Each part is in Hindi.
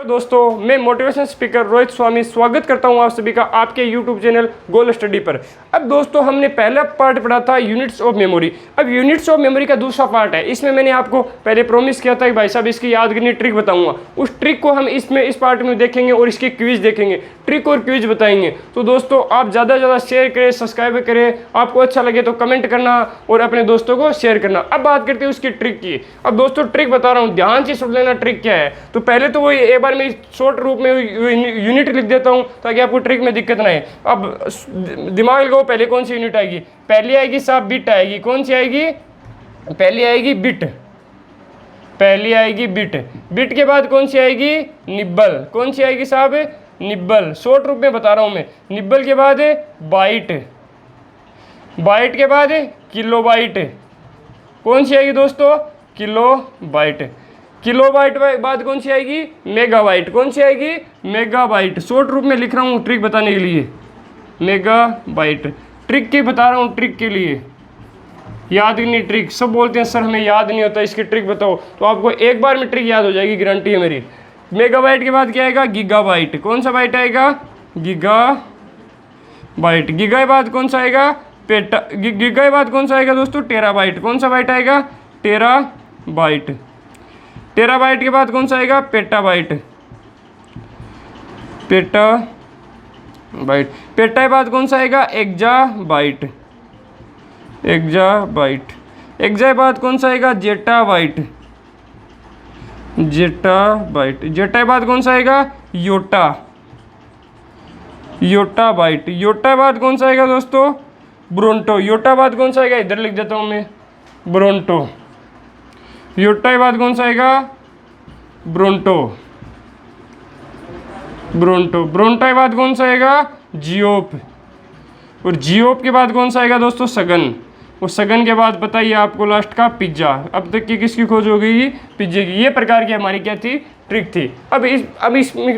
दोस्तों, मैं मोटिवेशन स्पीकर रोहित स्वामी स्वागत करता हूं आप सभी का आपके YouTube चैनल गोल स्टडी पर। अब दोस्तों, हमने पहला पार्ट पढ़ा था यूनिट्स ऑफ मेमोरी। अब यूनिट्स ऑफ मेमोरी का दूसरा पार्ट है। इसमें मैंने आपको पहले प्रॉमिस किया था कि भाई साहब इसकी याद करनी ट्रिक बताऊंगा। उस ट्रिक को हम इस पार्ट में देखेंगे और इसके क्विज देखेंगे, ट्रिक और क्विज बताएंगे। तो दोस्तों, आप ज़्यादा से ज़्यादा शेयर करें, सब्सक्राइब करें, आपको अच्छा लगे तो कमेंट करना और अपने दोस्तों को शेयर करना। अब बात करते हैं उसकी ट्रिक की। अब दोस्तों, ट्रिक बता रहा हूँ, ध्यान से सुन लेना ट्रिक क्या है। तो पहले तो वही एक बार मैं शॉर्ट रूप में यूनिट लिख देता हूँ ताकि आपको ट्रिक में दिक्कत ना आए। अब दिमाग लगाओ, पहले कौन सी यूनिट आएगी? पहली आएगी साहब बिट आएगी। कौन सी आएगी? पहली आएगी बिट। पहली आएगी बिट। बिट के बाद कौन सी आएगी? निब्बल। कौन सी आएगी साहब? निब्बल। शॉर्ट रूप में बता रहा हूँ मैं। निब्बल के बाद बाइट। बाइट के बाद किलोबाइट। कौन सी आएगी दोस्तों? किलोबाइट। किलोबाइट के बाद कौन सी आएगी? मेगाबाइट। कौन सी आएगी? मेगाबाइट। शॉर्ट रूप में लिख रहा हूँ ट्रिक बताने के लिए, मेगाबाइट। ट्रिक के बता रहा हूँ, ट्रिक के लिए याद नहीं। ट्रिक सब बोलते हैं सर हमें याद नहीं होता, इसकी ट्रिक बताओ। तो आपको एक बार में ट्रिक याद हो जाएगी, गारंटी है मेरी। मेगाबाइट के बाद क्या आएगा? गीगाबाइट। कौन सा बाइट आएगा? गीगाबाइट। गीगा के बाद कौन सा आएगा? पेटा। गीगा के बाद कौन सा आएगा दोस्तों? टेराबाइट। कौन सा बाइट आएगा? टेराबाइट। टेराबाइट के बाद कौन सा आएगा? पेटाबाइट। पेटाबाइट। पेटा के बाद कौन सा आएगा? एक्जाबाइट। एक्जाबाइट। एक्जा के बाद कौन सा आएगा? जेटाबाइट। जेटाबाइट। जेटा के बाद कौन सा आएगा? योटा। योटाबाइट। योटा के बाद कौन सा आएगा दोस्तों? ब्रोंटो। योटा बाद कौन सा आएगा? इधर लिख देता हूँ मैं, ब्रोंटो। योटा के बाद कौन सा आएगा? ब्रोंटो। ब्रोंटो। ब्रोंटा के बाद कौन सा आएगा? जियोप। और जियोप के बाद कौन सा आएगा दोस्तों? सगन। और सगन के बाद बताइए आपको लास्ट का पिज्जा। अब तक की किसकी खोज हो गई? पिज्जे की। ये प्रकार की हमारी क्या थी? ट्रिक थी। अब इस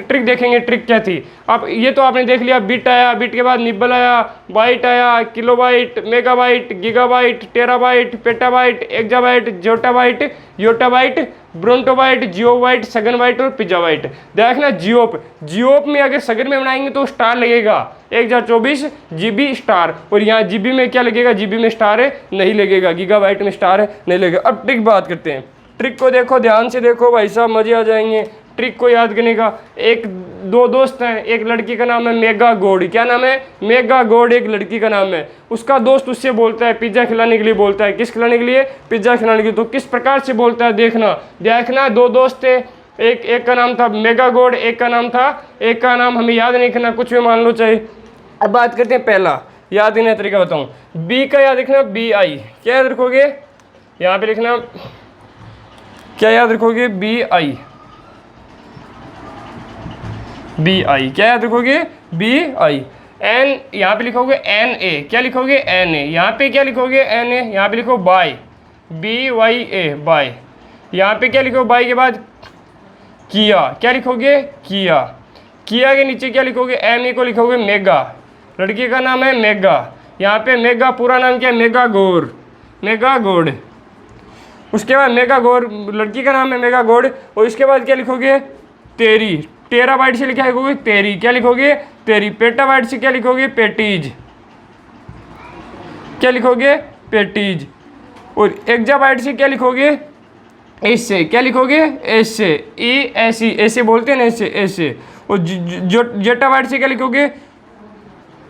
ट्रिक देखेंगे, ट्रिक क्या थी। अब ये तो आपने देख लिया, बिट आया, बिट के बाद निब्बल आया, बाइट आया, kilobyte, megabyte, gigabyte, terabyte, petabyte, exabyte, zettabyte, yottabyte, brontobyte, geopbyte, saganbyte और पिज्जाबाइट। देखना जियोप। जियोप में अगर सगन में बनाएंगे तो स्टार लगेगा 1024 GB स्टार। और यहाँ GB में क्या लगेगा? GB में स्टार है नहीं लगेगा, गीगाबाइट में स्टार है नहीं लगेगा। अब ट्रिक बात करते हैं। ट्रिक को देखो, ध्यान से देखो भाई साहब, मजे आ जाएंगे ट्रिक को याद करने का। दो दोस्त हैं, एक लड़की का नाम है मेगा गॉड। क्या नाम है? मेगा गॉड एक लड़की का नाम है। उसका दोस्त उससे बोलता है पिज्ज़ा खिलाने के लिए बोलता है। किस खिलाने के लिए? पिज्ज़ा खिलाने के लिए। तो किस प्रकार से बोलता है देखना। दो दोस्त थे, एक का नाम था मेगा गॉड, एक का नाम हमें याद नहीं करना, कुछ भी मान लो चाहे। अब बात करते हैं पहला याद करने का तरीका बताऊँ। बी का याद रखना, BI। क्या याद रखोगे? यहाँ पे लिखना, क्या याद रखोगे? BI। BI क्या याद रखोगे? BI। एन यहाँ पे लिखोगे NA। क्या लिखोगे? NA। यहाँ पे क्या लिखोगे? NA। यहाँ पे लिखो बाय, BYA बाय। यहाँ पे क्या लिखोगे? बाय के बाद किया। क्या लिखोगे? किया। किया के नीचे क्या लिखोगे? MA को लिखोगे मेगा। लड़की का नाम है मेगा। यहाँ पे मेगा पूरा नाम क्या है? मेगा गौर। मेगा गौड़। उसके बाद मेगा गौर, लड़की का नाम है मेगा गौड़। और इसके बाद क्या लिखोगे? तेरी। टेराबाइट से लिखा लिखोगे तेरी। क्या लिखोगे? तेरी। पेटाबाइट से क्या लिखोगे? पेटीज। क्या लिखोगे? पेटीज। और एक्जाबाइट से क्या लिखोगे? ऐसे। क्या लिखोगे? ऐसे। ऐसी ऐसे बोलते हैं ना, ऐसे ऐसे। और जेटाबाइट से क्या लिखोगे?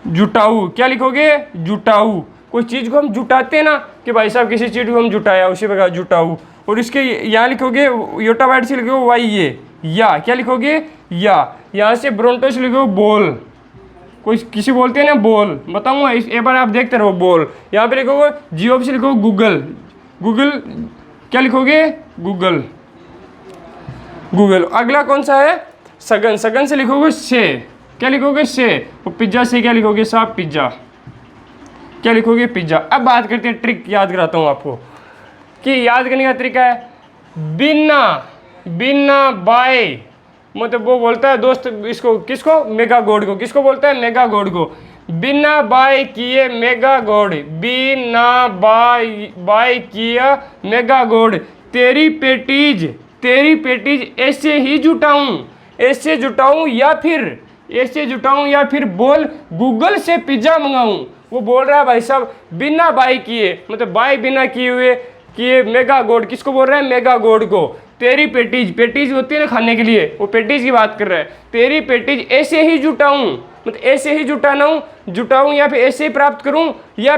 जुटाऊ। क्या लिखोगे? जुटाऊ। कोई चीज़ को हम जुटाते हैं ना कि भाई साहब किसी चीज़ को हम जुटाया, उसी प्रकार जुटाऊ। और इसके यहाँ लिखोगे योटाबाइट से लिखोगे YA या। क्या लिखोगे? या। यहाँ से ब्रोंटो से लिखोगे बोल। कोई किसी बोलते हैं ना बोल, बताऊँगा एक बार आप देखते रहो बोल। यहाँ पे लिखोगे जियोप से लिखोगे गूगल। गूगल। क्या लिखोगे? गूगल। गूगल। अगला कौन सा है? सगन। सगन से लिखोगे से। क्या लिखोगे? से। और पिज्ज़ा से क्या लिखोगे साहब? पिज्ज़ा। क्या लिखोगे? पिज्ज़ा। अब बात करते हैं, ट्रिक याद कराता हूँ आपको कि याद करने का तरीका है बिना बाय। मतलब वो बोलता है दोस्त इसको, किसको? मेगा गॉड को। किसको बोलता है? मेगा गॉड को। बिना बाय किए मेगा गॉड। बिना बाय किया मेगा गॉड। तेरी पेटीज ऐसे ही जुटाऊं ऐसे जुटाऊं या फिर बोल गूगल से पिज्ज़ा मंगाऊं। वो बोल रहा है भाई साहब बिना बाय किए, मतलब बाय बिना किए हुए कि मेगा गोड, किसको बोल रहा है? मेगा गोड को। तेरी पेटीज होती है ना खाने के लिए, वो पेटीज की बात कर रहा है। तेरी पेटीज ऐसे ही जुटाऊं, मतलब ऐसे ही जुटाऊं या फिर ऐसे ही प्राप्त करूं, या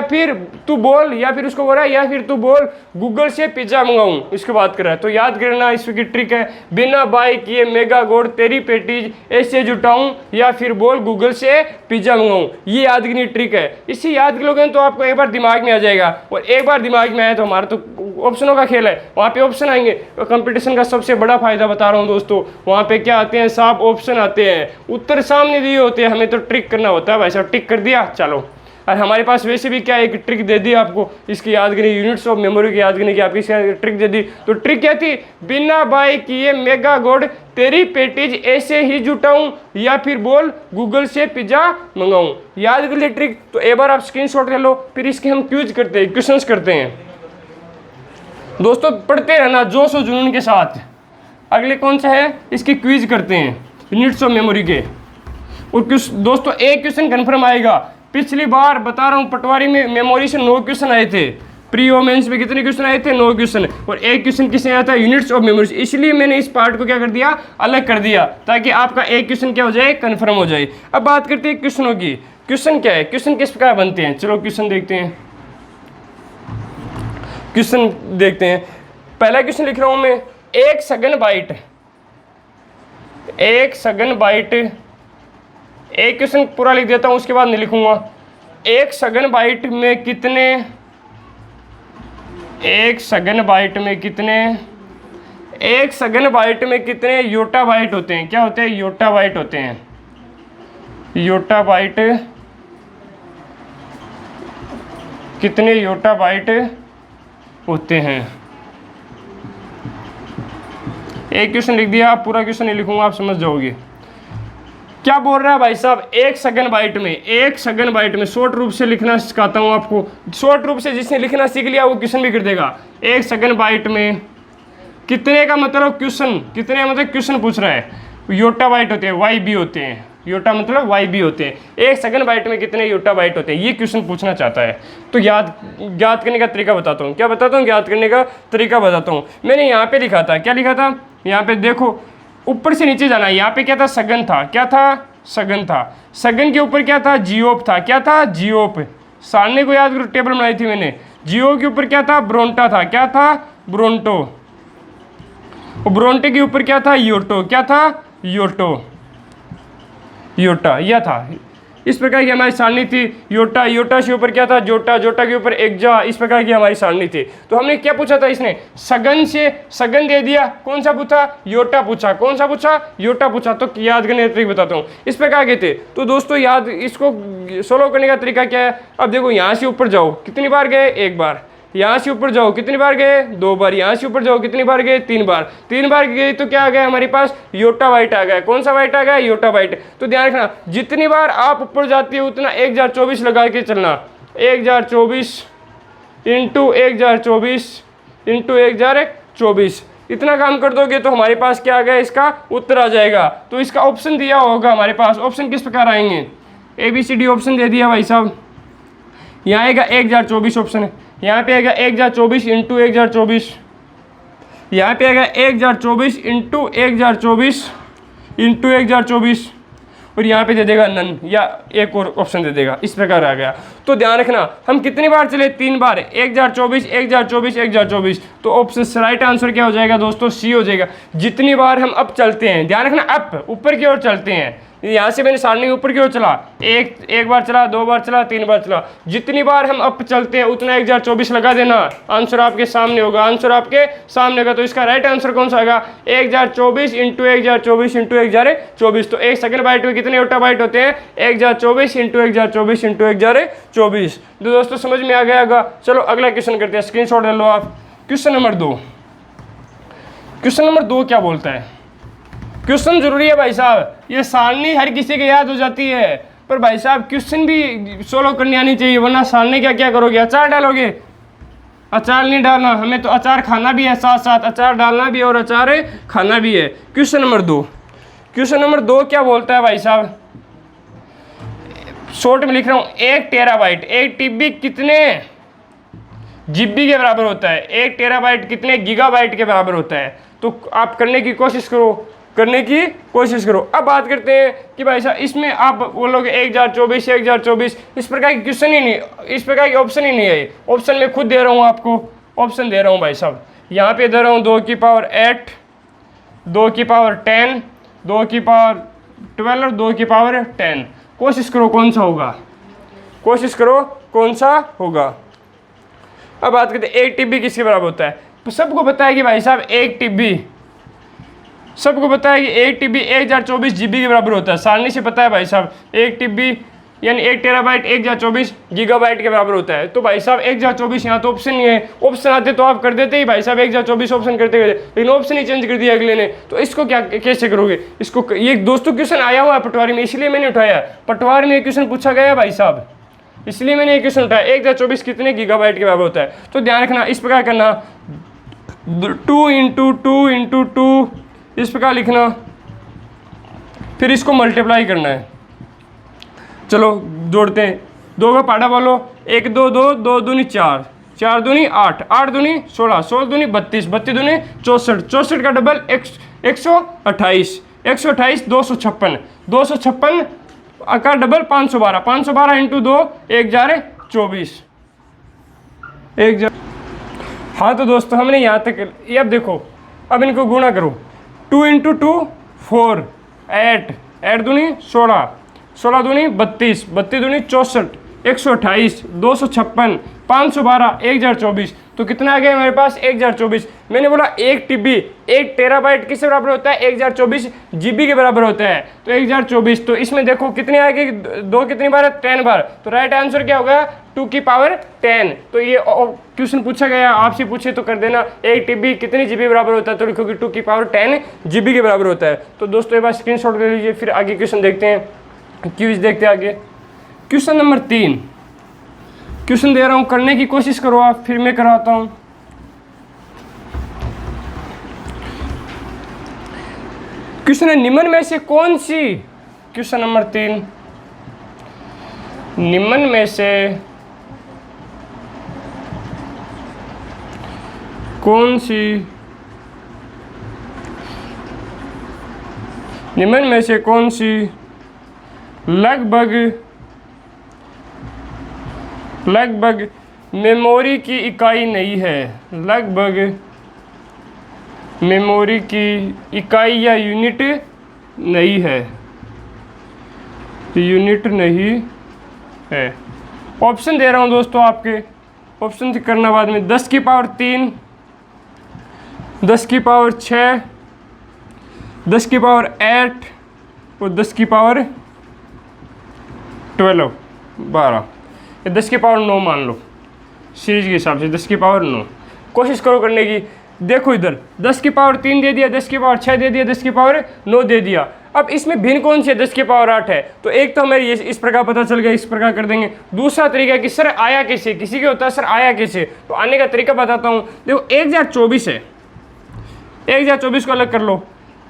फिर तू बोल, या फिर उसको बोल रहा है या फिर तू बोल गूगल से पिज्ज़ा मंगाऊं, इसकी बात कर रहा है। तो याद करना इसकी ट्रिक है, बिना बाय किए मेगा गोड तेरी पेटीज ऐसे जुटाऊं या फिर बोल गूगल से पिज्ज़ा मंगाऊं। ये याद करनी ट्रिक है। इसे याद कर लोगे तो आपको एक बार दिमाग में आ जाएगा, और एक बार दिमाग में आया तो हमारा तो ऑप्शनों का खेल है, वहाँ पे ऑप्शन आएंगे। और कंपटीशन का सबसे बड़ा फायदा बता रहा हूँ दोस्तों, वहाँ पे क्या आते हैं? साफ ऑप्शन आते हैं, उत्तर सामने दिए होते हैं, हमें तो ट्रिक करना होता है भाई साहब। टिक कर दिया, चलो। और हमारे पास वैसे भी क्या एक ट्रिक दे दी आपको इसकी याद करनी, यूनिट्स ऑफ मेमोरी की याद करने की आपकी ट्रिक दे दी। तो ट्रिक क्या थी? बिना बाय किए मेगा गोड तेरी पेटीज ऐसे ही जुटाऊं या फिर बोल गूगल से पिज्ज़ा मंगाऊं। याद कर लिए ट्रिक? तो एक बार आप स्क्रीनशॉट ले लो, फिर इसके हम क्वेश्चंस करते हैं दोस्तों। पढ़ते रहना जोश और जुनून के साथ। अगले कौन सा है? इसकी क्विज करते हैं यूनिट्स ऑफ मेमोरी के। और दोस्तों एक क्वेश्चन कन्फर्म आएगा। पिछली बार बता रहा हूँ पटवारी में मेमोरी से 9 क्वेश्चन आए थे। प्री और मेंस में कितने क्वेश्चन आए थे? 9 क्वेश्चन। और एक क्वेश्चन किससे आया था? Units of memory. इसलिए मैंने इस पार्ट को क्या कर दिया? अलग कर दिया, ताकि आपका एक क्वेश्चन क्या हो जाए? कन्फर्म हो जाए। अब बात करते हैं क्वेश्चनों की। क्वेश्चन क्या है? क्वेश्चन किस प्रकार बनते हैं? चलो क्वेश्चन देखते हैं। क्वेश्चन देखते हैं। पहला क्वेश्चन लिख रहा हूँ मैं, एक सघन बाइट, एक क्वेश्चन पूरा लिख देता हूँ, उसके बाद नहीं लिखूंगा। एक सघन बाइट में कितने योटा बाइट होते हैं? क्या होते हैं? योटा बाइट होते हैं। योटा बाइट, कितने योटा बाइट होते हैं? एक क्वेश्चन लिख दिया, आप पूरा क्वेश्चन नहीं लिखूंगा, आप समझ जाओगे। क्या बोल रहा है भाई साहब? एक सघन बाइट में शॉर्ट रूप से लिखना सिखाता हूँ आपको। शॉर्ट रूप से जिसने लिखना सीख लिया वो क्वेश्चन भी कर देगा। एक सघन बाइट में कितने का मतलब क्वेश्चन, कितने मतलब क्वेश्चन पूछ रहा है। योटा बाइट होते हैं, YB होते हैं। योटा मतलब YB होते हैं। एक सघन बाइट में कितने योटा बाइट होते हैं, ये क्वेश्चन पूछना चाहता है। तो याद करने का तरीका बताता हूँ। क्या बताता हूँ? याद करने का तरीका बताता हूँ। मैंने यहाँ पे लिखा था, क्या लिखा था? यहाँ पे देखो, ऊपर से नीचे जाना है। यहाँ पे क्या था? सघन था। क्या था? सघन था। सघन के ऊपर क्या था? जियोप था। क्या था? जियोप। सारणी को याद करो, टेबल बनाई थी मैंने। जियो के ऊपर क्या था? ब्रोंटा था। क्या था? ब्रोंटो। और ब्रोंटे के ऊपर क्या था? योटो। क्या था? योटा। यह था। इस प्रकार की हमारी सारणी थी। योटा के ऊपर क्या था? जोटा के ऊपर एक्जा। इस प्रकार की हमारी सारणी थी। तो हमने क्या पूछा था? इसने सघन से सघन दे दिया। कौन सा पूछा? योटा पूछा। कौन सा पूछा? योटा पूछा। तो याद करने का तरीका बताता हूँ। इस प्रकार के थे। तो दोस्तों याद, इसको सोल्व करने का तरीका क्या है? अब देखो, यहाँ से ऊपर जाओ, कितनी बार गए? 1 बार। यहाँ से ऊपर जाओ, कितनी बार गए? 2 बार। यहाँ से ऊपर जाओ, कितनी बार गए? 3 बार। 3 बार गए तो क्या आ गया हमारे पास? योटा बाइट आ गया। कौन सा बाइट आ गया? Yotta byte. तो ध्यान रखना, जितनी बार आप ऊपर जाते हो उतना 1024 लगा के चलना। 1024 इंटू 1024 इतना काम कर दोगे तो हमारे पास क्या आ गया? इसका उत्तर आ जाएगा। तो इसका ऑप्शन दिया होगा हमारे पास। ऑप्शन किस प्रकार आएंगे? ABCD ऑप्शन दे दिया भाई साहब। यहाँ आएगा 1024 ऑप्शन है। यहाँ पे आएगा 1024 इंटू 1024। यहाँ पे आएगा 1024 इंटू 1024 और यहाँ पे दे देगा नन, या एक और ऑप्शन दे देगा। इस प्रकार आ गया। तो ध्यान रखना, हम कितनी बार चले? 3 बार। 1024। तो ऑप्शन राइट आंसर क्या हो जाएगा दोस्तों? C हो जाएगा। जितनी बार हम अप चलते हैं, ध्यान रखना, अप ऊपर की ओर चलते हैं। यहाँ से मैंने सारणी ऊपर की ओर चला, एक बार चला, 2 बार चला, 3 बार चला। जितनी बार हम अप चलते हैं उतना 1024 लगा देना। आंसर आपके सामने होगा। आंसर आपके सामने होगा। तो इसका राइट आंसर कौन सा आएगा? 1024 इंटू 1024। तो एक सेकंड बाइट में कितने योटा बाइट होते हैं? 1024 इंटू 1024। तो दोस्तों समझ में आ गया होगा। चलो अगला क्वेश्चन करते हैं, स्क्रीनशॉट ले लो आप। क्वेश्चन नंबर 2 क्या बोलता है? क्वेश्चन जरूरी है भाई साहब। ये सारणी हर किसी के याद हो जाती है, पर भाई साहब क्वेश्चन भी सोल्व करनी आनी चाहिए, वरना सारणी क्या करोगे? अचार डालोगे। अचार नहीं डालना, हमें तो अचार खाना भी है, साथ साथ अचार डालना भी है और अचार खाना भी है। क्वेश्चन नंबर 2, क्वेश्चन नंबर 2 क्या बोलता है भाई साहब, शॉर्ट में लिख रहा हूँ, 1 टेराबाइट 1 टीबी कितने जीबी के बराबर होता है, 1 टेराबाइट कितने गीगाबाइट के बराबर होता है। तो आप करने की कोशिश करो, करने की कोशिश करो। अब बात करते हैं कि भाई साहब इसमें आप बोलोगे 1024 1024, इस प्रकार की क्वेश्चन ही नहीं, इस प्रकार की ऑप्शन ही नहीं है। ऑप्शन मैं खुद दे रहा हूँ आपको, ऑप्शन दे रहा हूँ भाई साहब, यहाँ पे दे रहा हूँ 2 की पावर 8, 2 की पावर 10, 2 की पावर 12 और 2 की पावर 10। कोशिश करो कौन सा होगा, कोशिश करो कौन सा होगा। अब बात करते हैं 1 टीबी किसके बराबर होता है। तो सबको पता है कि भाई साहब 1 टीबी, सबको पता है कि 1 टीबी 1024 जीबी के बराबर होता है, सारणी से पता है भाई साहब। 1 टीबी यानी 1 टेराबाइट 1024 गीगाबाइट के बराबर होता है। तो भाई साहब 1024 यहाँ तो ऑप्शन नहीं है, ऑप्शन आते तो आप कर देते ही भाई साहब 1024 ऑप्शन करते गए, लेकिन ऑप्शन ही चेंज कर दिया अगले ने। तो इसको क्या कैसे करोगे इसको, ये दोस्तों क्वेश्चन आया हुआ है पटवारी में, इसलिए मैंने उठाया, पटवारी में क्वेश्चन पूछा गया भाई साहब, इसलिए मैंने ये क्वेश्चन उठाया। 1024 कितने गीगाबाइट के बराबर होता है। तो ध्यान रखना, इस प्रकार करना 2 × 2 × 2 इस प्रकार लिखना, फिर इसको मल्टीप्लाई करना है। चलो जोड़ते हैं, 2 का पाड़ा बोलो, 1 2 2 2 दूनी 4, 4 दूनी 8, 8 दूनी 16, 16 दूनी 32, 32 दूनी 64, 64 का डबल 128, 128 256, 256 का डबल 512, 512 × 2 1024, 1। हाँ तो दोस्तों हमने यहाँ तक, ये अब देखो, अब इनको गुणा करो, 2 × 2 4, 8, 8 दूनी 16, 16 दूनी 32, 32 दूनी 64, 128 256 512 1024। तो कितना आ गया मेरे पास 1024। मैंने बोला 1 टीबी 1 टेराबाइट किसके बराबर होता है, 1024 जीबी के बराबर होता है। तो 1024, तो इसमें देखो कितने आएगी, 2 कितनी बार है, 10 बार। तो राइट आंसर क्या होगा, 2 की पावर 10। तो ये क्वेश्चन पूछा गया, आपसे पूछे तो कर देना 1 टीबी कितनी जीबी बराबर होता है, तो लिखोगे 2 की पावर 10 जीबी के बराबर होता है। तो दोस्तों ये बात स्क्रीनशॉट ले लीजिए, फिर आगे क्वेश्चन देखते हैं, क्विज देखते हैं आगे। क्वेश्चन नंबर 3, क्वेश्चन दे रहा हूं, करने की कोशिश करो आप, फिर मैं कराता हूं। क्वेश्चन है, निम्न में से कौन सी, क्वेश्चन नंबर 3, निम्न में से कौन सी, निम्न में से कौन सी लगभग मेमोरी की इकाई नहीं है, लगभग मेमोरी की इकाई या यूनिट नहीं है, यूनिट नहीं है। ऑप्शन दे रहा हूं दोस्तों आपके, ऑप्शन से करना बाद में, 10 की पावर 3, 10 की पावर 6, 10 की पावर 8 और 10 की पावर 12। 10 की पावर 9 मान लो, सीरीज के हिसाब से 10 की पावर 9। कोशिश करो करने की। देखो इधर 10 की पावर 3 दे दिया, 10 की पावर 6 दे दिया, 10 की पावर 9 दे दिया। अब इसमें भिन्न कौन सी है, 10 की पावर 8 है। तो एक तो हमें ये इस प्रकार पता चल गया, इस प्रकार कर देंगे। दूसरा तरीका है कि सर आया कैसे, किसी के होता है सर आया कैसे, तो आने का तरीका बताता हूँ। देखो 1024 है, 1024 को अलग कर लो।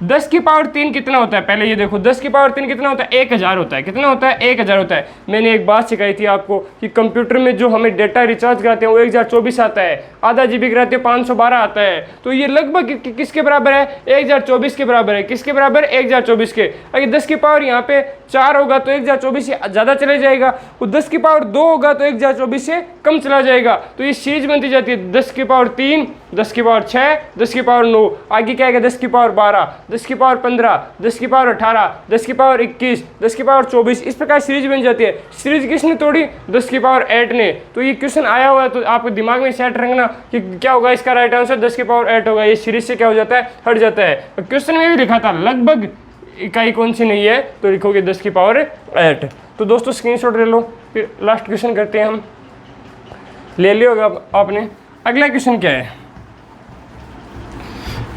10 की पावर 3 कितना होता है, पहले ये देखो 10 की पावर 3 कितना होता है, 1000 होता है। कितना होता है, 1000 होता है। मैंने एक बात सिखाई थी आपको कि कंप्यूटर में जो हमें डेटा रिचार्ज कराते हैं वो 1024 आता है, आधा जीबी कराते हैं 512 आता है। तो ये लगभग किसके बराबर है, 1024 के बराबर है। किसके बराबर, 1024 के। अगर 10 की पावर यहाँ पे 4 होगा तो 1024 से ज़्यादा चले जाएगा, और 10 की पावर 2 होगा तो 1024 से कम चला जाएगा। तो ये सीरीज बनती जाती है 10 की पावर 3, 10 की पावर 6, 10 की पावर 9। आगे क्या आएगा, 10 की पावर 12, 10 की पावर 15, 10 की पावर 18, 10 की पावर 21, 10 की पावर 24। इस प्रकार सीरीज बन जाती है। सीरीज किसने तोड़ी, 10 की पावर 8 ने। तो ये क्वेश्चन आया हुआ है तो आपको दिमाग में सेट रखना कि क्या होगा इसका राइट आंसर, 10 की पावर 8 होगा। ये सीरीज से क्या हो जाता है, हट जाता है। क्वेश्चन में भी लिखा था लगभग इकाई कौन सी नहीं है, तो लिखोगे 10 की पावर 8। तो दोस्तों स्क्रीनशॉट ले लो, फिर लास्ट क्वेश्चन करते हैं हम। ले लिया होगा आपने। अगला क्वेश्चन क्या है,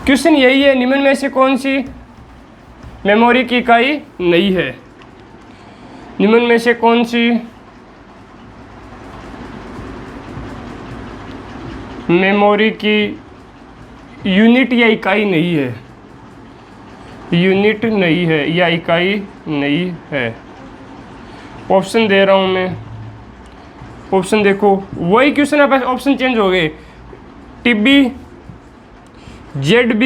क्वेश्चन यही है, निम्न में से कौन सी मेमोरी की इकाई नहीं है, निम्न में से कौन सी मेमोरी की यूनिट या इकाई नहीं है, यूनिट नहीं है या इकाई नहीं है। ऑप्शन दे रहा हूँ मैं, ऑप्शन देखो, वही क्वेश्चन है, ऑप्शन चेंज हो गए। TB, ZB,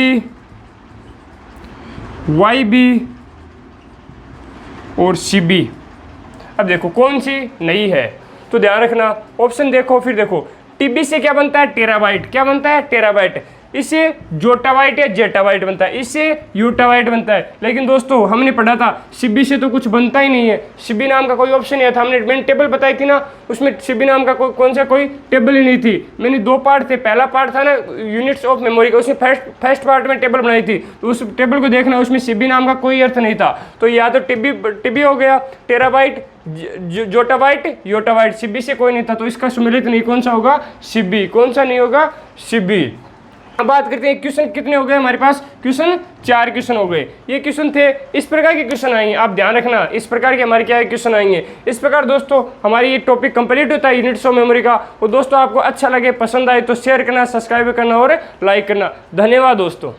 YB और CB। अब देखो कौन सी नहीं है, तो ध्यान रखना, ऑप्शन देखो फिर देखो। TB से क्या बनता है, टेराबाइट। क्या बनता है, टेराबाइट। इससे जोटाबाइट या जेटाबाइट बनता है, इससे यूटाबाइट बनता है। लेकिन दोस्तों हमने पढ़ा था CB से तो कुछ बनता ही नहीं है, CB नाम का कोई ऑप्शन नहीं था। मैंने टेबल बताई थी ना, उसमें CB नाम का कौन सा कोई टेबल ही नहीं थी। मैंने 2 पार्ट थे, पहला पार्ट था ना यूनिट्स ऑफ मेमोरी का, उसमें फर्स्ट पार्ट में टेबल बनाई थी, तो उस टेबल को देखना, उसमें CB नाम का कोई अर्थ नहीं था। तो या तो TB हो गया, टेराबाइट, जोटाबाइट, योटाबाइट। CB से कोई नहीं था, तो इसका सुमेलित नहीं कौन सा होगा, CB। कौन सा नहीं होगा, CB। अब बात करते हैं क्वेश्चन कितने हो गए हमारे पास, क्वेश्चन 4 क्वेश्चन हो गए। ये क्वेश्चन थे, इस प्रकार के क्वेश्चन आएंगे, आप ध्यान रखना, इस प्रकार के हमारे क्या है क्वेश्चन आएंगे। इस प्रकार दोस्तों हमारी ये टॉपिक कंप्लीट होता है यूनिट्स ऑफ मेमोरी का। और दोस्तों आपको अच्छा लगे, पसंद आए तो शेयर करना, सब्सक्राइब करना और लाइक करना। धन्यवाद दोस्तों।